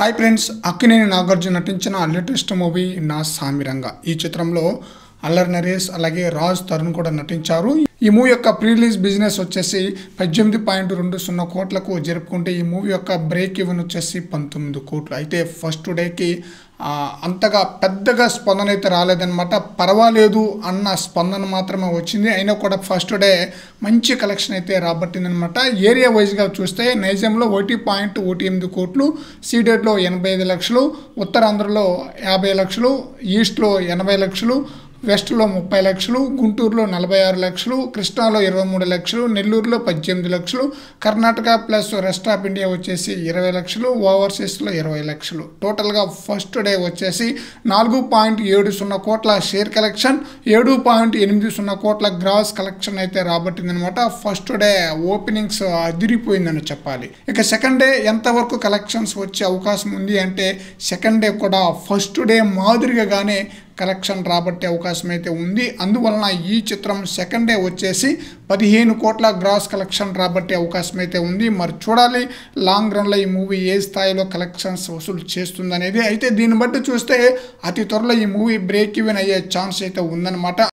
Hi friends, Akkineni Nagarjuna నటించిన latest movie నా సామిరంగ. ఈ చిత్రంలో అల్లరి నరేష్ అలాగే రాజ్ తరుణ్ కూడా నటించారు. ఈ మూవీ యొక్క ప్రీ రిలీజ్ బిజినెస్ వచ్చేసి 18.20 కోట్లకు జరుపుకుంటే ఈ మూవీ యొక్క బ్రేక్ ఈవెన్ వచ్చేసి 19 కోట్లు. అయితే ఫస్ట్ డేకి అంతగా పెద్దగా స్పందన అయితే రాలేదన్నమాట. పర్వాలేదు అన్న స్పందన మాత్రమే వచ్చింది. అయినా కూడా ఫస్ట్ డే మంచి కలెక్షన్ అయితే రాబట్టిందనమాట. ఏరియా వైజ్గా చూస్తే నైజాంలో 1.18 కోట్లు, సీడెడ్లో 85 లక్షలు, ఉత్తరాంధ్రలో 50 లక్షలు, ఈస్ట్లో 80 లక్షలు, వెస్ట్లో 30 లక్షలు, గుంటూరులో 46 లక్షలు, కృష్ణాలో 23 లక్షలు, నెల్లూరులో 18 లక్షలు, Karnataka plus rest of India వచ్చేసి 20 లక్షలు, ఓవర్సీస్లో 20 లక్షలు. టోటల్గా ఫస్ట్ డే వచ్చేసి 4.70 కోట్ల షేర్ కలెక్షన్, 7.80 కోట్ల గ్రాస్ కలెక్షన్ అయితే రాబట్టిందనమాట. ఫస్ట్ డే ఓపెనింగ్స్ అదిరిపోయిందని చెప్పాలి. ఇక సెకండ్ డే ఎంతవరకు కలెక్షన్స్ వచ్చే అవకాశం ఉంది అంటే సెకండ్ డే కూడా ఫస్ట్ డే మాదిరిగానే కలెక్షన్ రాబట్టే అవకాశం అయితే ఉంది. అందువలన ఈ చిత్రం సెకండ్ డే వచ్చేసి 15 కోట్ల గ్రాస్ కలెక్షన్ రాబట్టే అవకాశం అయితే ఉంది. మరి చూడాలి లాంగ్ రన్లో ఈ మూవీ ఏ స్థాయిలో కలెక్షన్స్ వసూలు చేస్తుంది అనేది. అయితే దీన్ని బట్టి చూస్తే అతి త్వరలో ఈ మూవీ బ్రేక్ ఈవెన్ అయ్యే ఛాన్స్ అయితే ఉందన్నమాట.